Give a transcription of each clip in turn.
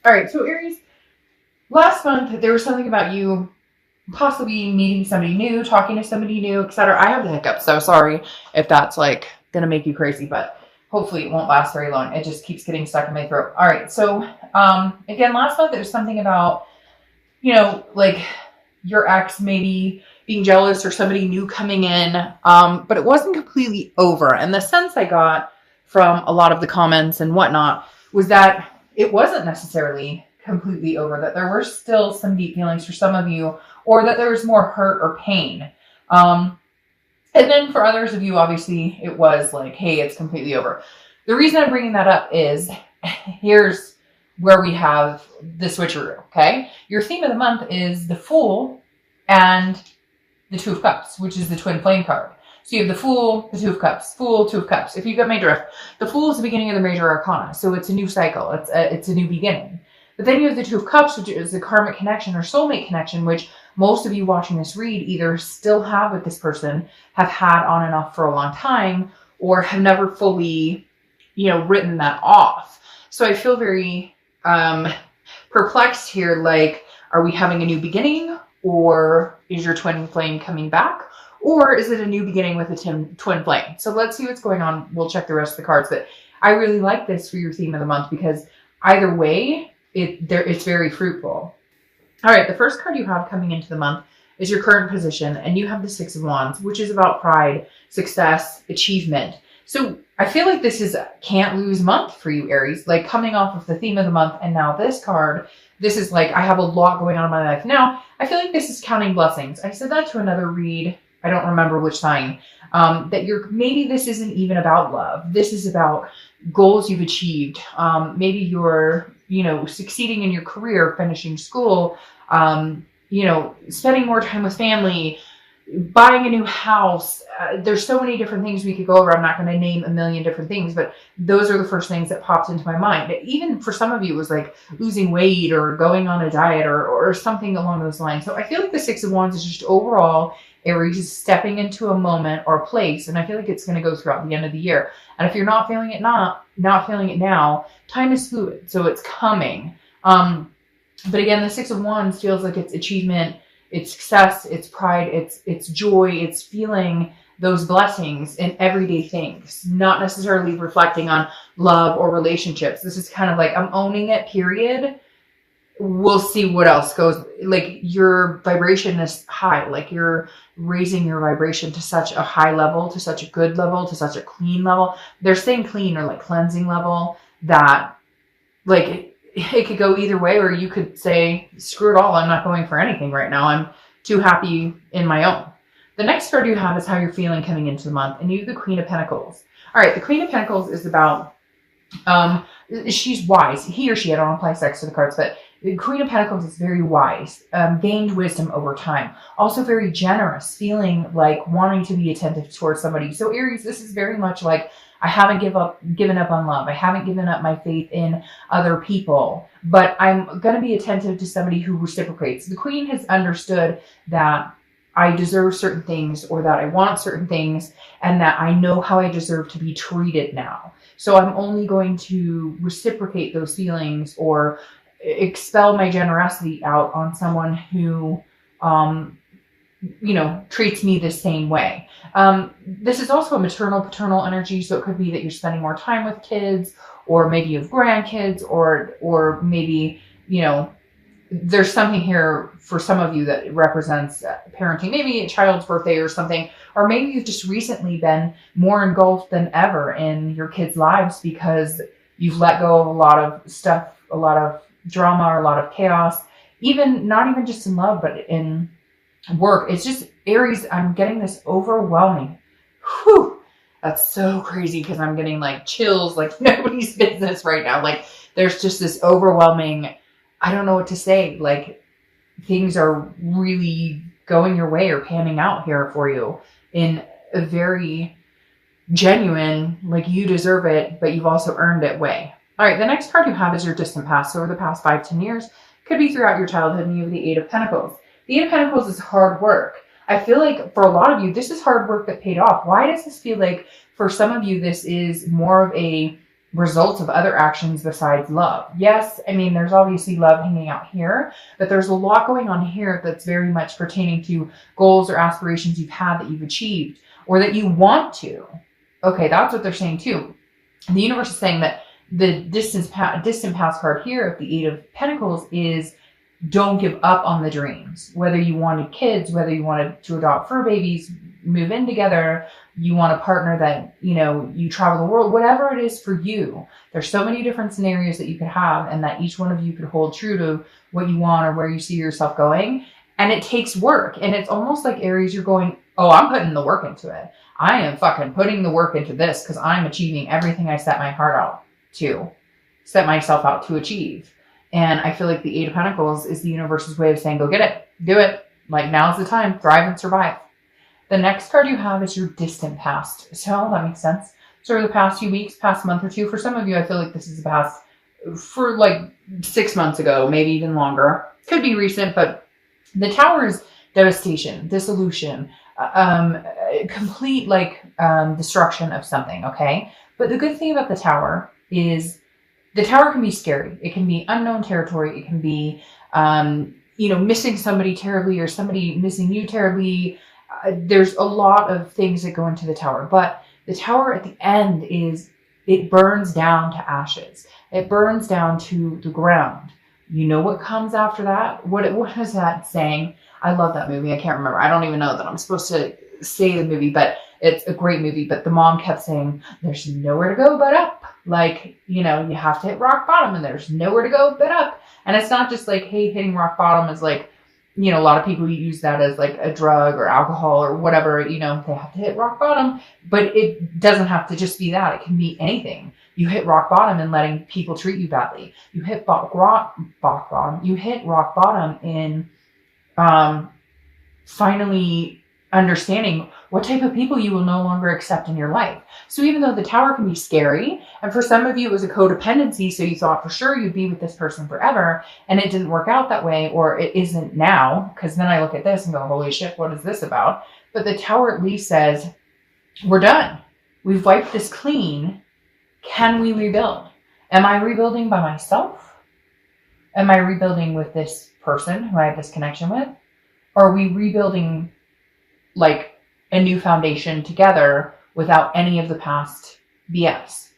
All right, so Aries, last month there was something about you possibly meeting somebody new, talking to somebody new, etc. I have the hiccups, so sorry if that's like gonna make you crazy, but hopefully it won't last very long. It just keeps getting stuck in my throat. All right, so again, last month there was something about, like your ex maybe being jealous or somebody new coming in, but it wasn't completely over. And the sense I got from a lot of the comments and whatnot was that it wasn't necessarily completely over, that there were still some deep feelings for some of you, or that there was more hurt or pain. And then for others of you, obviously, it was like, hey, it's completely over. The reason I'm bringing that up is here's where we have the switcheroo, okay? Your theme of the month is the Fool and the Two of Cups, which is the twin flame card. So you have the Fool, the Two of Cups, Fool, Two of Cups. If you get my drift, the Fool is the beginning of the major arcana, so it's a new cycle. It's a new beginning. But then you have the Two of Cups, which is the karmic connection or soulmate connection, which most of you watching this read either still have with this person, have had on and off for a long time, or have never fully, written that off. So I feel very perplexed here. Like, are we having a new beginning, or is your twin flame coming back? Or is it a new beginning with a twin flame? So let's see what's going on. We'll check the rest of the cards. But I really like this for your theme of the month because either way, it's very fruitful. All right, the first card you have coming into the month is your current position, and you have the Six of Wands, which is about pride, success, achievement. So I feel like this is a can't lose month for you, Aries. Like coming off of the theme of the month and now this card, this is like, I have a lot going on in my life now. I feel like this is counting blessings. I said that to another read. I don't remember which sign. That maybe this isn't even about love. This is about goals you've achieved. Maybe you're, succeeding in your career, finishing school, spending more time with family, buying a new house. There's so many different things we could go over. I'm not going to name a million different things, but those are the first things that popped into my mind. Even for some of you, it was like losing weight or going on a diet or something along those lines. So I feel like the Six of Wands is just overall Aries is stepping into a moment or a place, and I feel like it's going to go throughout the end of the year. And if you're not feeling it, not feeling it now, time is fluid, so it's coming. But again, the Six of Wands feels like it's achievement, it's success, it's pride, it's joy, it's feeling those blessings in everyday things, not necessarily reflecting on love or relationships. This is kind of like, I'm owning it, period. We'll see what else goes. Like your vibration is high, like you're raising your vibration to such a high level, to such a good level, to such a clean level. They're saying clean or like cleansing level, that like it could go either way, or you could say, screw it all, I'm not going for anything right now. I'm too happy in my own. The next card you have is how you're feeling coming into the month, and you have the Queen of Pentacles. All right, the Queen of Pentacles is about, she's wise. He or she, I don't apply sex to the cards, but the Queen of Pentacles is very wise, gained wisdom over time. Also very generous, feeling like wanting to be attentive towards somebody. So Aries, this is very much like, I haven't given up on love. I haven't given up my faith in other people, but I'm going to be attentive to somebody who reciprocates. The Queen has understood that I deserve certain things, or that I want certain things, and that I know how I deserve to be treated now. So I'm only going to reciprocate those feelings or expel my generosity out on someone who, treats me the same way. This is also a maternal, paternal energy. So it could be that you're spending more time with kids, or maybe you have grandkids, or maybe, there's something here for some of you that represents parenting, maybe a child's birthday or something, or maybe you've just recently been more engulfed than ever in your kids' lives because you've let go of a lot of stuff, a lot of drama, or a lot of chaos, not even just in love, but in work. It's just, Aries, I'm getting this overwhelming. Whew, that's so crazy because I'm getting like chills like nobody's business right now. Like there's just this overwhelming, I don't know what to say. Like things are really going your way or panning out here for you in a very genuine, like you deserve it, but you've also earned it way. All right, the next card you have is your distant past. So over the past 5-10 years, could be throughout your childhood, and you have the Eight of Pentacles. The Eight of Pentacles is hard work. I feel like for a lot of you, this is hard work that paid off. Why does this feel like for some of you, this is more of a results of other actions besides love. Yes, I mean, there's obviously love hanging out here, but there's a lot going on here that's very much pertaining to goals or aspirations you've had that you've achieved or that you want to. Okay, that's what they're saying too. The universe is saying that the distant past card here of the Eight of Pentacles is don't give up on the dreams. Whether you wanted kids, whether you wanted to adopt fur babies, move in together, you want a partner that, you know, you travel the world, whatever it is for you. There's so many different scenarios that you could have, and that each one of you could hold true to what you want or where you see yourself going. And it takes work. And it's almost like, Aries, you're going, oh, I'm putting the work into it. I am fucking putting the work into this because I'm achieving everything I set my heart out to, set myself out to achieve. And I feel like the Eight of Pentacles is the universe's way of saying, go get it, do it. Like, now's the time, thrive and survive. The next card you have is your distant past. So that makes sense. So over the past few weeks, past month or two, for some of you, I feel like this is the past for like 6 months ago, maybe even longer. Could be recent, but the Tower is devastation, dissolution, complete destruction of something, okay? But the good thing about the Tower is the Tower can be scary. It can be unknown territory. It can be, missing somebody terribly or somebody missing you terribly. There's a lot of things that go into the Tower, but the Tower at the end it burns down to ashes. It burns down to the ground. You know what comes after that? What is that saying? I love that movie. I can't remember. I don't even know that I'm supposed to say the movie, but it's a great movie. But the mom kept saying, there's nowhere to go but up. Like, you have to hit rock bottom and there's nowhere to go but up. And it's not just like, hey, hitting rock bottom is like, a lot of people use that as like a drug or alcohol or whatever, they have to hit rock bottom, but it doesn't have to just be that. It can be anything. You hit rock bottom in letting people treat you badly. You hit rock bottom. You hit rock bottom in finally understanding what type of people you will no longer accept in your life. So even though the Tower can be scary, and for some of you it was a codependency, so you thought for sure you'd be with this person forever, and it didn't work out that way, or it isn't now, because then I look at this and go, holy shit, what is this about? But the Tower at least says, we're done. We've wiped this clean. Can we rebuild? Am I rebuilding by myself? Am I rebuilding with this person who I have this connection with? Or are we rebuilding like a new foundation together without any of the past BS?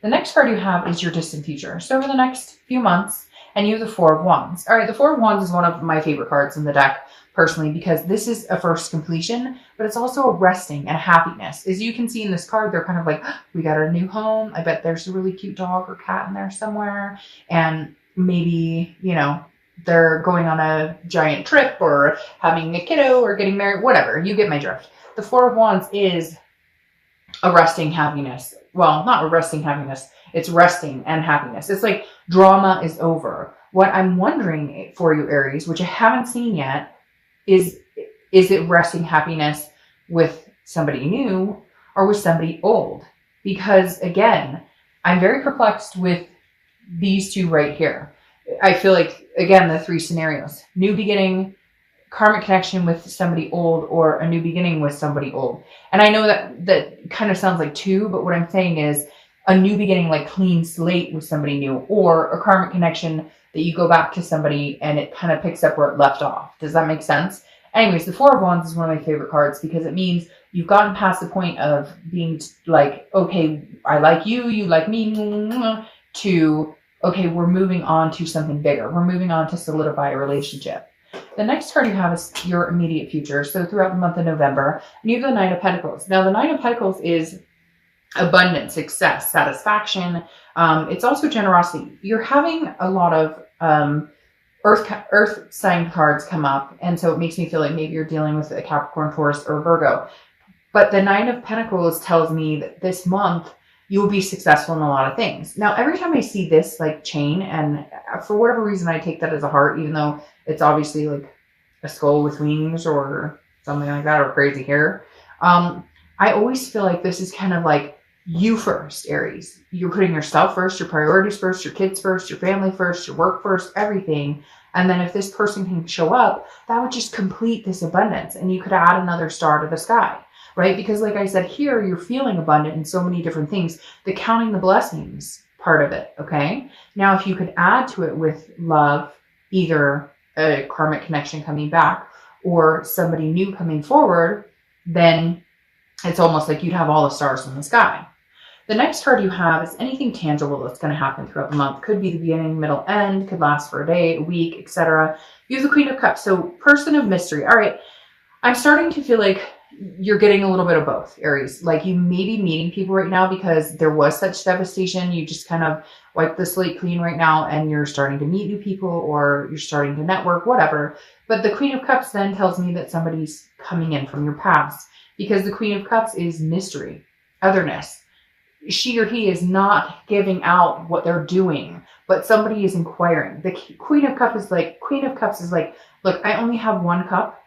The next card you have is your distant future. So over the next few months, and you have the Four of Wands. All right, the Four of Wands is one of my favorite cards in the deck personally, because this is a first completion, but it's also a resting and a happiness. As you can see in this card, they're kind of like, we got a new home. I bet there's a really cute dog or cat in there somewhere. And maybe, they're going on a giant trip or having a kiddo or getting married, whatever. You get my drift. The Four of Wands is a resting happiness. Well, not a resting happiness. It's resting and happiness. It's like drama is over. What I'm wondering for you, Aries, which I haven't seen yet, is it resting happiness with somebody new or with somebody old? Because again, I'm very perplexed with these two right here. I feel like, again, the three scenarios: new beginning, karmic connection with somebody old, or a new beginning with somebody old. And I know that kind of sounds like two, but what I'm saying is a new beginning, like clean slate with somebody new, or a karmic connection that you go back to somebody and it kind of picks up where it left off. Does that make sense? Anyways, the Four of Wands is one of my favorite cards because it means you've gotten past the point of being like, okay, I like you, you like me, to, okay, we're moving on to something bigger. We're moving on to solidify a relationship. The next card you have is your immediate future. So throughout the month of November, and you have the Nine of Pentacles. Now, the Nine of Pentacles is abundance, success, satisfaction. It's also generosity. You're having a lot of earth sign cards come up. And so it makes me feel like maybe you're dealing with a Capricorn, Taurus, or Virgo. But the Nine of Pentacles tells me that this month you will be successful in a lot of things. Now, every time I see this like chain, and for whatever reason, I take that as a heart, even though it's obviously like a skull with wings or something like that, or crazy hair. I always feel like this is kind of like you first, Aries. You're putting yourself first, your priorities first, your kids first, your family first, your work first, everything. And then if this person can show up, that would just complete this abundance. And you could add another star to the sky, right? Because like I said, here you're feeling abundant in so many different things. The counting the blessings part of it, okay? Now, if you could add to it with love, either a karmic connection coming back or somebody new coming forward, then it's almost like you'd have all the stars in the sky. The next card you have is anything tangible that's going to happen throughout the month. Could be the beginning, middle, end, could last for a day, a week, etc. You have the Queen of Cups, so person of mystery. All right, I'm starting to feel like you're getting a little bit of both, Aries. Like you may be meeting people right now because there was such devastation. You just kind of wipe the slate clean right now and you're starting to meet new people or you're starting to network, whatever. But the Queen of Cups then tells me that somebody's coming in from your past because the Queen of Cups is mystery, otherness. She or he is not giving out what they're doing, but somebody is inquiring. The Queen of Cups is like, look, I only have one cup.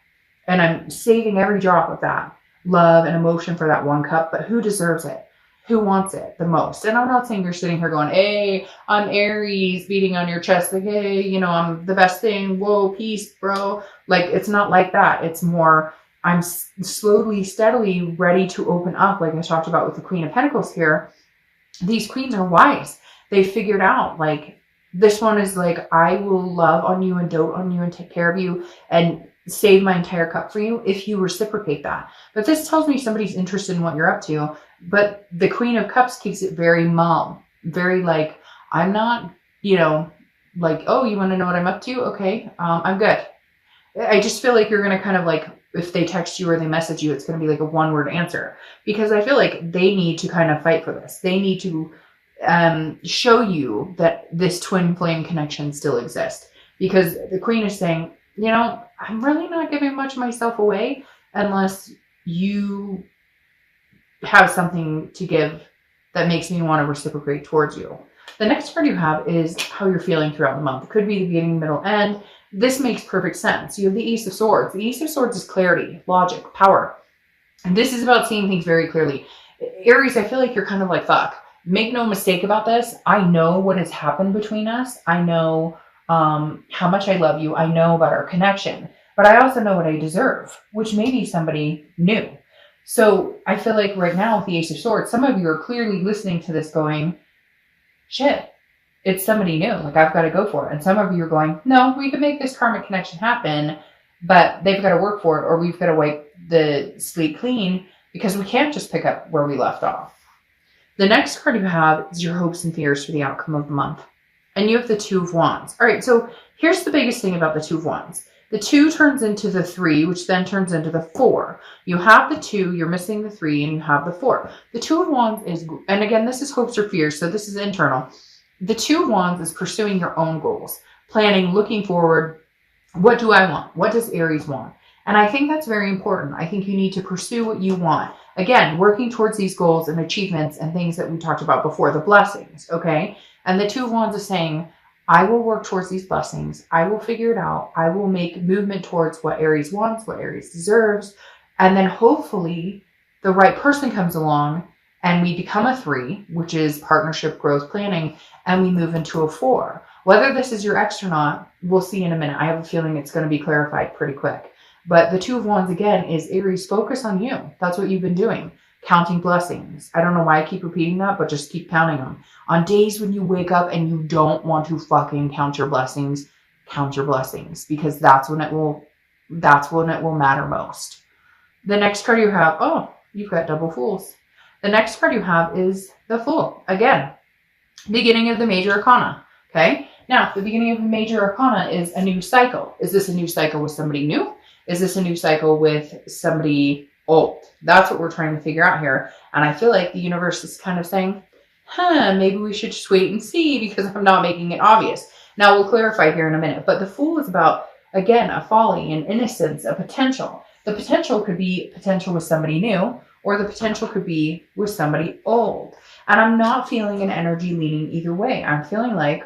And I'm saving every drop of that love and emotion for that one cup. But who deserves it? Who wants it the most? And I'm not saying you're sitting here going, hey, I'm Aries, beating on your chest. Like, hey, you know, I'm the best thing. Whoa, peace, bro. Like, it's not like that. It's more, I'm slowly, steadily ready to open up. Like I talked about with the Queen of Pentacles here. These queens are wise. They figured out, like, this one is like, I will love on you and dote on you and take care of you and save my entire cup for you if you reciprocate that. But this tells me somebody's interested in what you're up to. But the Queen of Cups keeps it very mom, very like, I'm not, you know, like, oh, you want to know what I'm up to? Okay, I'm good. I just feel like you're going to kind of like, if they text you or they message you, it's going to be like a one-word answer. Because I feel like they need to kind of fight for this. They need to show you that this twin flame connection still exists. Because the Queen is saying, you know, I'm really not giving much of myself away unless you have something to give that makes me want to reciprocate towards you. The next card you have is how you're feeling throughout the month. It could be the beginning, middle, end. This makes perfect sense. You have the Ace of Swords. The Ace of Swords is clarity, logic, power. And this is about seeing things very clearly. Aries, I feel like you're kind of like, fuck. Make no mistake about this. I know what has happened between us. I know how much I love you. I know about our connection, but I also know what I deserve, which may be somebody new. So I feel like right now with the Ace of Swords, some of you are clearly listening to this going, shit, it's somebody new. Like, I've got to go for it. And some of you are going, no, we can make this karmic connection happen, but they've got to work for it, or we've got to wipe the slate clean because we can't just pick up where we left off. The next card you have is your hopes and fears for the outcome of the month. And you have the Two of Wands. All right, so here's the biggest thing about the Two of Wands. The 2 turns into the 3, which then turns into the 4. You have the 2, you're missing the 3, and you have the 4. The Two of Wands is, and again, this is hopes or fears, so this is internal. The Two of Wands is pursuing your own goals, planning, looking forward. What do I want? What does Aries want? And I think that's very important. I think you need to pursue what you want. Again, working towards these goals and achievements and things that we talked about before, the blessings, okay? And the Two of Wands is saying, I will work towards these blessings. I will figure it out. I will make movement towards what Aries wants, what Aries deserves. And then hopefully the right person comes along and we become a 3, which is partnership, growth, planning, and we move into a 4. Whether this is your ex or not, we'll see in a minute. I have a feeling it's going to be clarified pretty quick. But the Two of Wands, again, is Aries, focus on you. That's what you've been doing. Counting blessings. I don't know why I keep repeating that, but just keep counting them. On days when you wake up and you don't want to fucking count your blessings, because that's when it will matter most. The next card you have, oh, you've got double Fools. The next card you have is the Fool. Again, beginning of the major arcana. Okay. Now, the beginning of the major arcana is a new cycle. Is this a new cycle with somebody new? Is this a new cycle with somebody old? That's what we're trying to figure out here. And I feel like the universe is kind of saying, maybe we should just wait and see because I'm not making it obvious. Now we'll clarify here in a minute. But the Fool is about, again, a folly, an innocence, a potential. The potential could be potential with somebody new, or the potential could be with somebody old. And I'm not feeling an energy leaning either way. I'm feeling like